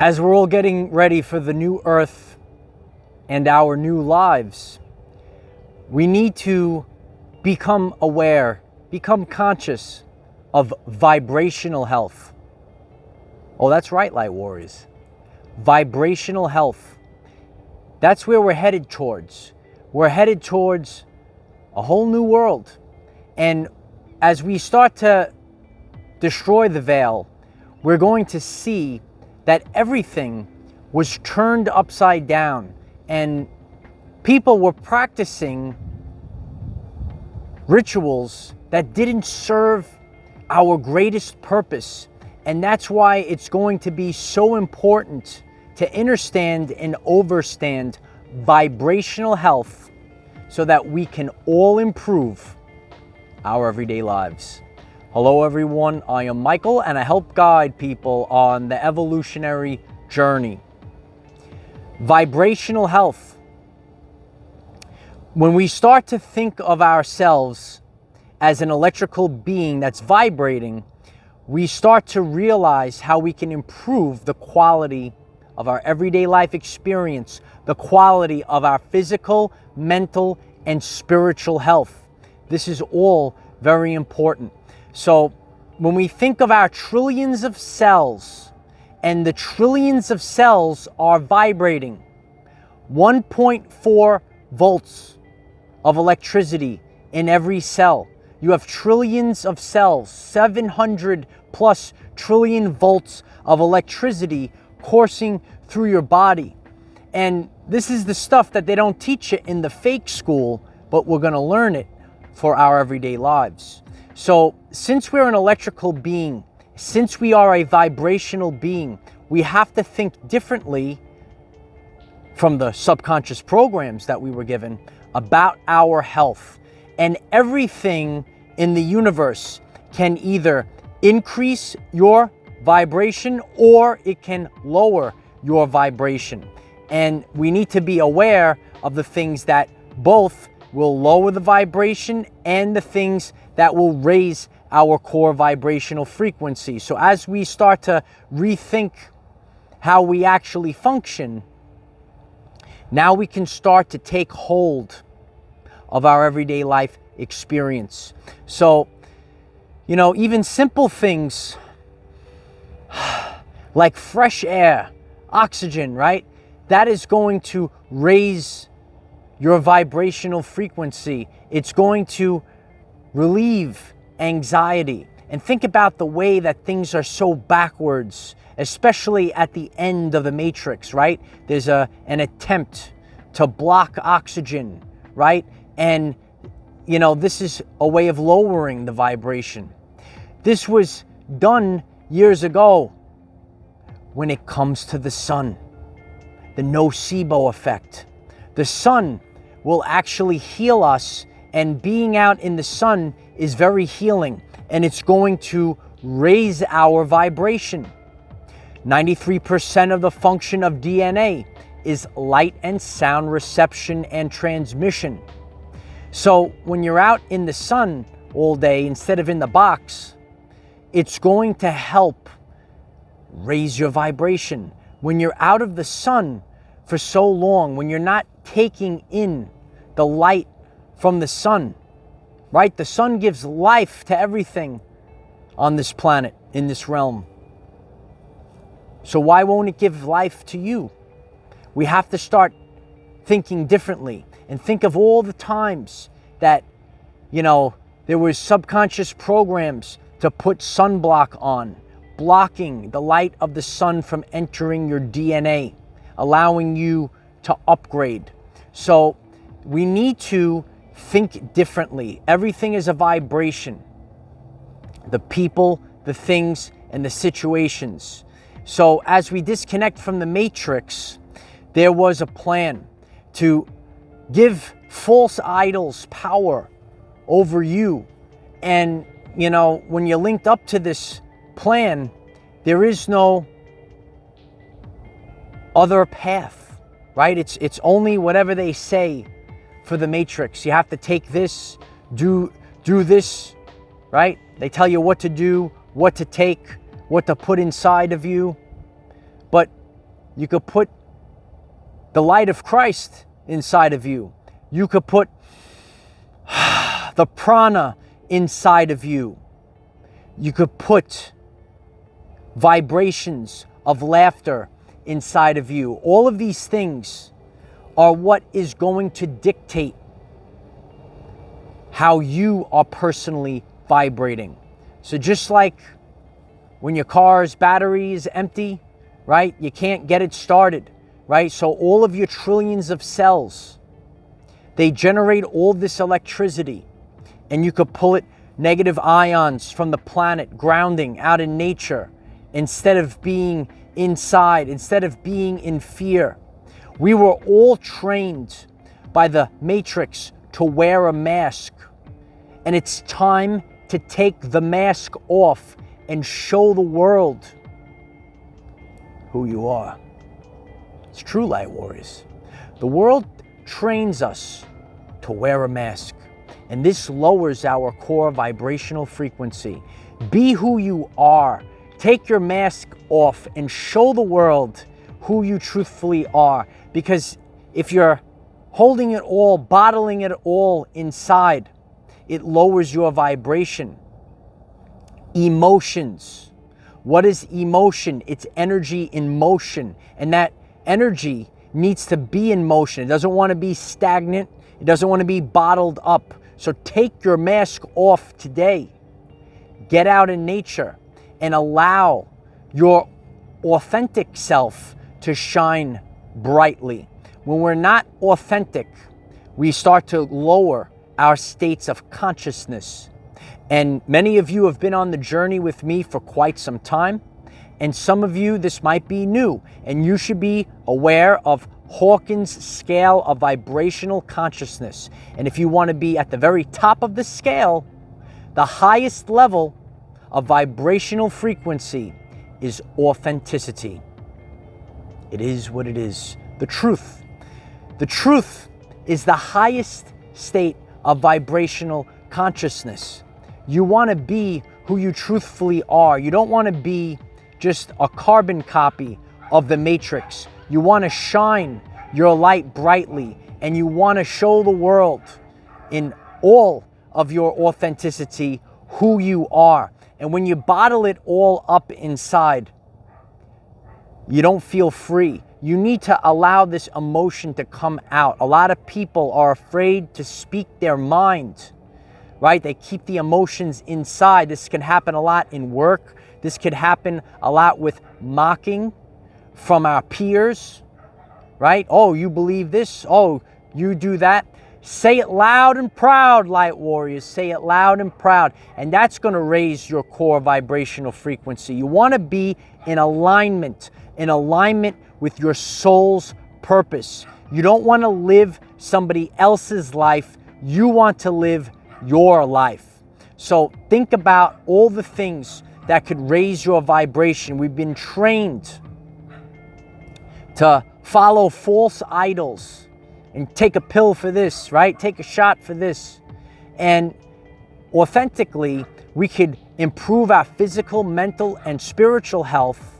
As we're all getting ready for the new earth and our new lives, we need to become aware, become conscious of vibrational health. Oh, that's right, Light Warriors. Vibrational health. That's where we're headed towards. We're headed towards a whole new world. And as we start to destroy the veil, we're going to see that everything was turned upside down and people were practicing rituals that didn't serve our greatest purpose. And that's why it's going to be so important to understand and understand vibrational health so that we can all improve our everyday lives. Hello everyone, I am Michael and I help guide people on the evolutionary journey. Vibrational health. When we start to think of ourselves as an electrical being that's vibrating, we start to realize how we can improve the quality of our everyday life experience, the quality of our physical, mental, and spiritual health. This is all very important. So when we think of our trillions of cells, and the trillions of cells are vibrating, 1.4 volts of electricity in every cell. You have trillions of cells, 700 plus trillion volts of electricity coursing through your body. And this is the stuff that they don't teach you in the fake school, but we're going to learn it for our everyday lives. So since we're an electrical being, since we are a vibrational being, we have to think differently from the subconscious programs that we were given about our health. And everything in the universe can either increase your vibration or it can lower your vibration. And we need to be aware of the things that both will lower the vibration and the things that will raise our core vibrational frequency. So as we start to rethink how we actually function, now we can start to take hold of our everyday life experience. So, even simple things like fresh air, oxygen, right? That is going to raise your vibrational frequency. It's going to relieve anxiety. And think about the way that things are so backwards, especially at the end of the matrix, right? There's an attempt to block oxygen, right? And this is a way of lowering the vibration. This was done years ago when it comes to the sun, the nocebo effect. The sun will actually heal us, and being out in the sun is very healing, and it's going to raise our vibration. 93% of the function of DNA is light and sound reception and transmission. So when you're out in the sun all day instead of in the box, it's going to help raise your vibration. When you're out of the sun for so long, when you're not taking in the light from the sun, right? The sun gives life to everything on this planet, in this realm. So why won't it give life to you? We have to start thinking differently and think of all the times that, there was subconscious programs to put sunblock on, blocking the light of the sun from entering your DNA, allowing you to upgrade. So we need to think differently. Everything is a vibration. The people, the things, and the situations. So as we disconnect from the matrix, there was a plan to give false idols power over you. And, when you're linked up to this plan, there is no other path, right? It's only whatever they say for the matrix. You have to take this, do this, right? They tell you what to do, what to take, what to put inside of you. But You could put the light of Christ inside of you. You could put the prana inside of you. You could put vibrations of laughter inside of you. All of these things are what is going to dictate how you are personally vibrating. So just like when your car's battery is empty, right? You can't get it started, right? So all of your trillions of cells, they generate all this electricity, and you could pull it negative ions from the planet, grounding out in nature, instead of being inside, instead of being in fear. We were all trained by the Matrix to wear a mask, and it's time to take the mask off and show the world who you are. It's true, light warriors. The world trains us to wear a mask, and this lowers our core vibrational frequency. Be who you are. Take your mask off and show the world who you truthfully are. Because if you're holding it all, bottling it all inside, it lowers your vibration. Emotions. What is emotion? It's energy in motion. And that energy needs to be in motion. It doesn't want to be stagnant. It doesn't want to be bottled up. So take your mask off today. Get out in nature and allow your authentic self to shine brightly. When we're not authentic, we start to lower our states of consciousness. And many of you have been on the journey with me for quite some time. And some of you, this might be new. And you should be aware of Hawkins' scale of vibrational consciousness. And if you want to be at the very top of the scale, the highest level of vibrational frequency is authenticity. It is what it is. The truth. The truth is the highest state of vibrational consciousness. You want to be who you truthfully are. You don't want to be just a carbon copy of the Matrix. You want to shine your light brightly, and you want to show the world in all of your authenticity who you are. And when you bottle it all up inside, you don't feel free. You need to allow this emotion to come out. A lot of people are afraid to speak their mind, right? They keep the emotions inside. This can happen a lot in work. This could happen a lot with mocking from our peers, right? Oh, you believe this? Oh, you do that? Say it loud and proud, light warriors. Say it loud and proud. And that's going to raise your core vibrational frequency. You want to be in alignment with your soul's purpose. You don't want to live somebody else's life. You want to live your life. So think about all the things that could raise your vibration. We've been trained to follow false idols and take a pill for this, right? Take a shot for this. And authentically, we could improve our physical, mental, and spiritual health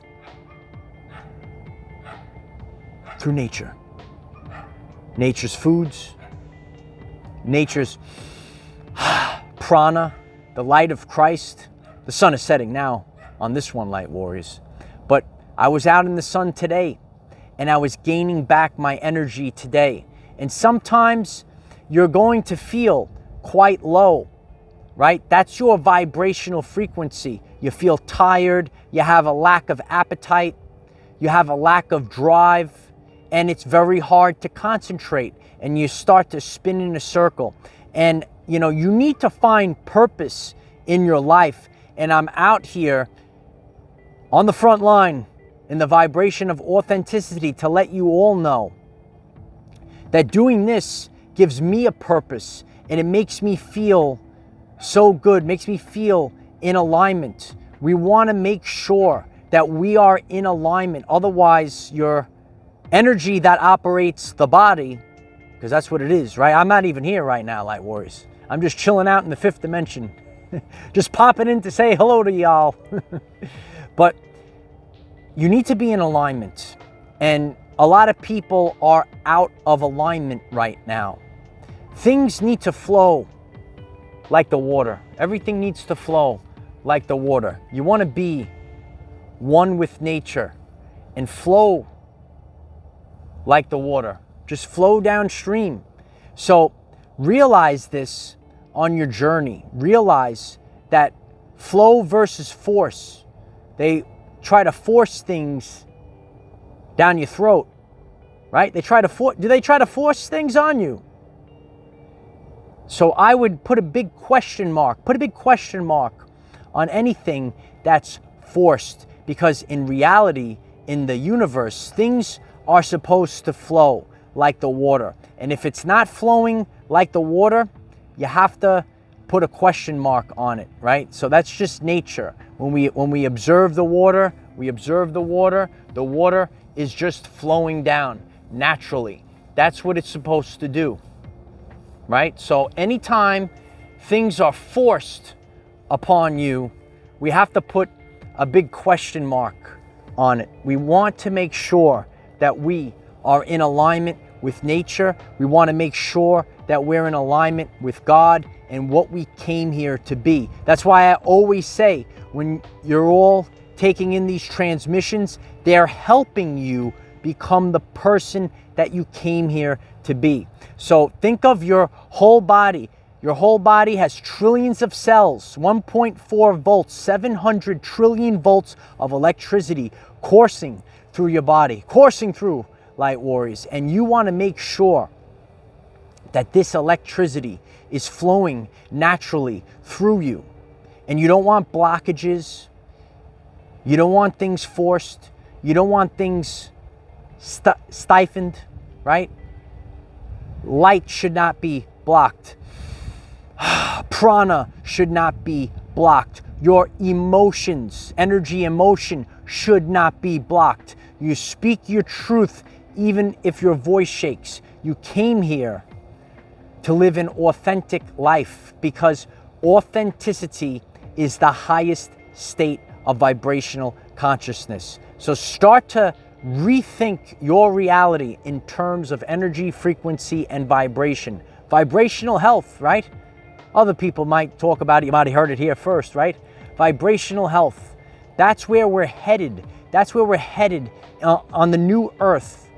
through nature. Nature's foods, nature's prana, the light of Christ. The sun is setting now on this one, light warriors. But I was out in the sun today, and I was gaining back my energy today. And sometimes you're going to feel quite low, right? That's your vibrational frequency. You feel tired, you have a lack of appetite, you have a lack of drive, and it's very hard to concentrate, and you start to spin in a circle. And you know, you need to find purpose in your life. And I'm out here on the front line in the vibration of authenticity to let you all know that doing this gives me a purpose, and it makes me feel so good, makes me feel in alignment. We want to make sure that we are in alignment. Otherwise, your energy that operates the body, because that's what it is, right? I'm not even here right now, light warriors. I'm just chilling out in the fifth dimension. Just popping in to say hello to y'all. But you need to be in alignment. And a lot of people are out of alignment right now. Things need to flow like the water. Everything needs to flow like the water. You want to be one with nature and flow like the water. Just flow downstream. So realize this on your journey. Realize that flow versus force. They try to force things down your throat, right? Do they try to force things on you? So I would put a big question mark on anything that's forced, because in reality, in the universe, things are supposed to flow like the water. And if it's not flowing like the water, you have to put a question mark on it, right? So that's just nature. When we observe the water, the water is just flowing down naturally. That's what it's supposed to do, right? So anytime things are forced upon you, we have to put a big question mark on it. We want to make sure that we are in alignment with nature. We want to make sure that we're in alignment with God and what we came here to be. That's why I always say, when you're all taking in these transmissions, they're helping you become the person that you came here to be. So think of your whole body. Your whole body has trillions of cells, 1.4 volts, 700 trillion volts of electricity coursing through your body, coursing through, light warriors. And you want to make sure that this electricity is flowing naturally through you. And you don't want blockages. You don't want things forced. You don't want things stifled, right? Light should not be blocked. Prana should not be blocked. Your emotions, energy, emotion should not be blocked. You speak your truth even if your voice shakes. You came here to live an authentic life, because authenticity is the highest state of vibrational consciousness. So start to rethink your reality in terms of energy, frequency, and vibration. Vibrational health, right? Other people might talk about it. You might have heard it here first, right? Vibrational health. That's where we're headed. That's where we're headed on the new earth.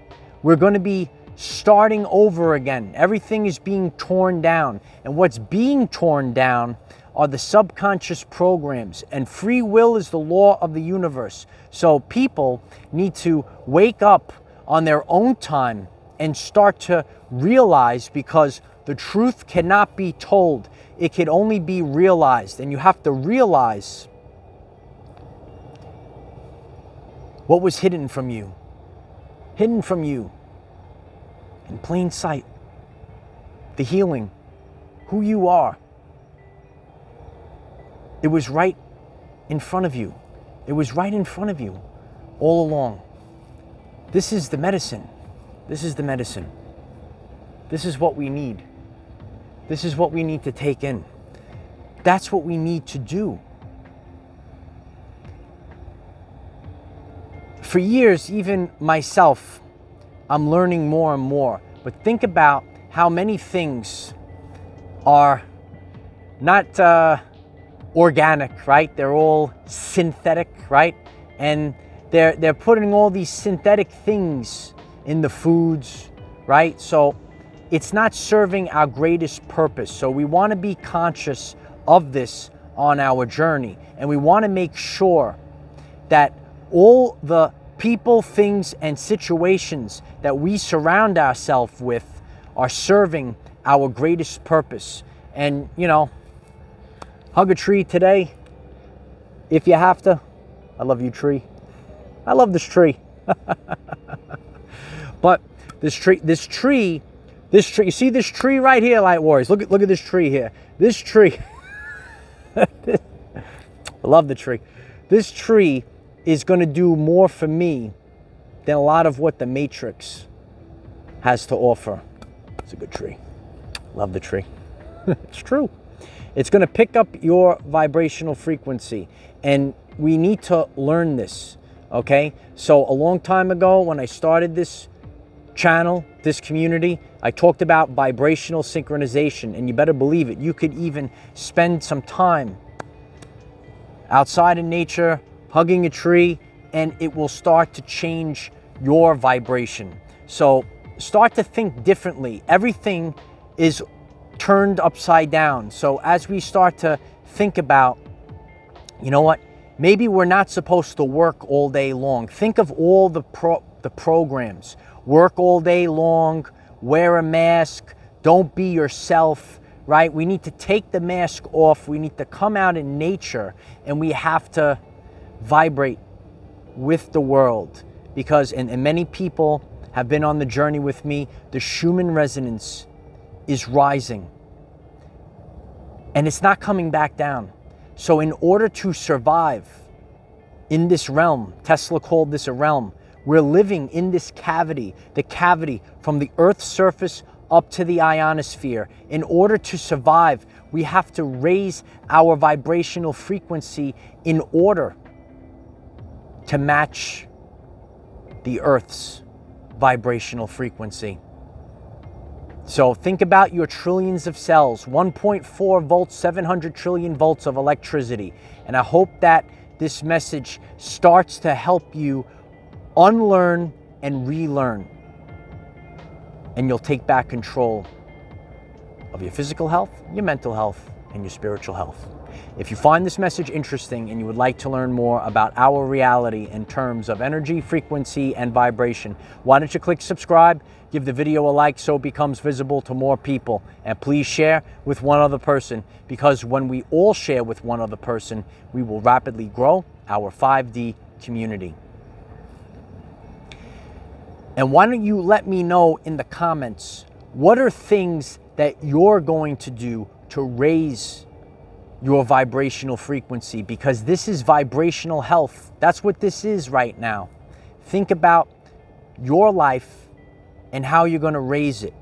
We're going to be starting over again. Everything is being torn down. And what's being torn down are the subconscious programs. And free will is the law of the universe. So people need to wake up on their own time and start to realize, because the truth cannot be told. It can only be realized. And you have to realize what was hidden from you. Hidden from you. In plain sight. The healing. Who you are. It was right in front of you. It was right in front of you all along. This is the medicine. This is the medicine. This is what we need. This is what we need to take in. That's what we need to do. For years, even myself, I'm learning more and more. But think about how many things are not organic, right? They're all synthetic, right? And they're putting all these synthetic things in the foods, right? So it's not serving our greatest purpose. So we want to be conscious of this on our journey. And we want to make sure that all the people, things, and situations that we surround ourselves with are serving our greatest purpose. And, you know, hug a tree today if you have to. I love you, tree. I love this tree. But this tree, you see this tree right here, light warriors? Look at this tree here. This tree. I love the tree. This tree is going to do more for me than a lot of what the Matrix has to offer. It's a good tree. Love the tree. It's true. It's going to pick up your vibrational frequency. And we need to learn this. Okay, so a long time ago when I started this channel, this community, I talked about vibrational synchronization, and you better believe it, you could even spend some time outside in nature, hugging a tree, and it will start to change your vibration. So start to think differently. Everything is turned upside down. So as we start to think about, you know what, maybe we're not supposed to work all day long. Think of all the programs. Work all day long, wear a mask, don't be yourself, right? We need to take the mask off. We need to come out in nature, and we have to vibrate with the world, because, and many people have been on the journey with me, the Schumann resonance is rising, and it's not coming back down. So in order to survive in this realm, Tesla called this a realm, we're living in this cavity, the cavity from the Earth's surface up to the ionosphere. In order to survive, we have to raise our vibrational frequency in order to match the Earth's vibrational frequency. So think about your trillions of cells, 1.4 volts, 700 trillion volts of electricity. And I hope that this message starts to help you unlearn and relearn. And you'll take back control of your physical health, your mental health, and your spiritual health. If you find this message interesting and you would like to learn more about our reality in terms of energy, frequency, and vibration, why don't you click subscribe, give the video a like so it becomes visible to more people, and please share with one other person, because when we all share with one other person, we will rapidly grow our 5D community. And why don't you let me know in the comments, what are things that you're going to do to raise your vibrational frequency? Because this is vibrational health. That's what this is right now. Think about your life and how you're going to raise it.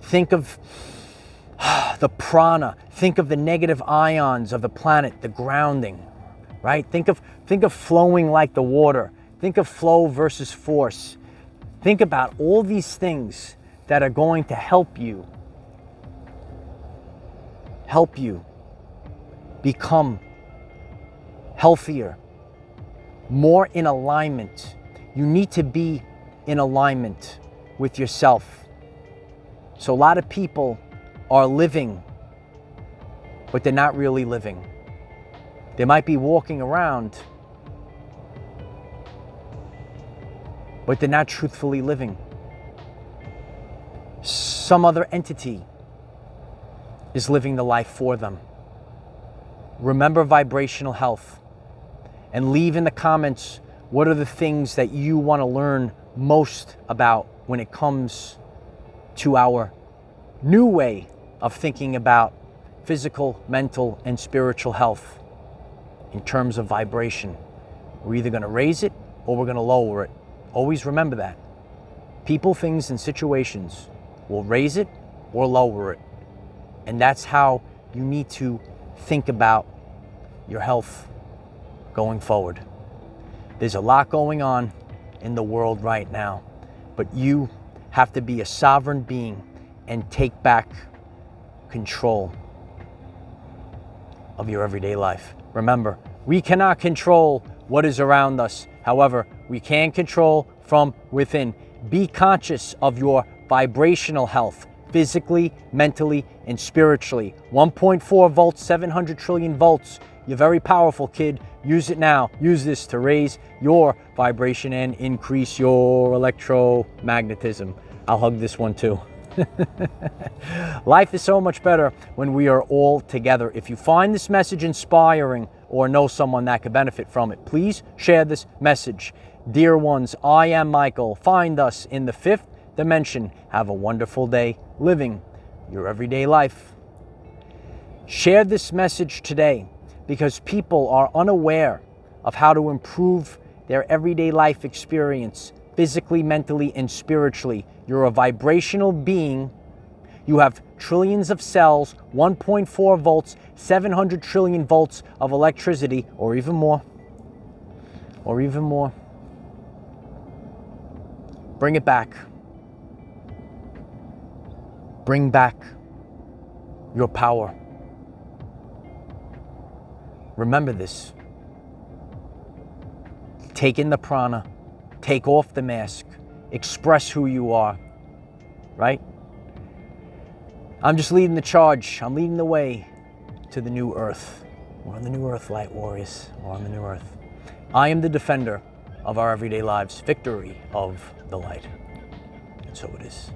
Think of the prana. Think of the negative ions of the planet, the grounding, right? Think of flowing like the water. Think of flow versus force. Think about all these things that are going to help you become healthier, more in alignment. You need to be in alignment with yourself. So a lot of people are living, but they're not really living. They might be walking around, but they're not truthfully living. Some other entity is living the life for them. Remember vibrational health, and leave in the comments what are the things that you want to learn most about when it comes to our new way of thinking about physical, mental, and spiritual health in terms of vibration. We're either going to raise it or we're going to lower it. Always remember that. People, things, and situations will raise it or lower it. And that's how you need to think about your health going forward. There's a lot going on in the world right now, but you have to be a sovereign being and take back control of your everyday life. Remember, we cannot control what is around us. However, we can control from within. Be conscious of your vibrational health, physically, mentally, and spiritually. 1.4 volts, 700 trillion volts. You're very powerful, kid. Use it now. Use this to raise your vibration and increase your electromagnetism. I'll hug this one too. Life is so much better when we are all together. If you find this message inspiring or know someone that could benefit from it, please share this message. Dear ones, I am Michael. Find us in the 5th dimension. Have a wonderful day living your everyday life. Share this message today, because people are unaware of how to improve their everyday life experience, physically, mentally, and spiritually. You're a vibrational being. You have trillions of cells, 1.4 volts, 700 trillion volts of electricity, or even more. Bring it back. Bring back your power. Remember this. Take in the prana. Take off the mask. Express who you are. Right? I'm just leading the charge. I'm leading the way to the new earth. We're on the new earth, light warriors. We're on the new earth. I am the defender of our everyday lives. Victory of the light. And so it is.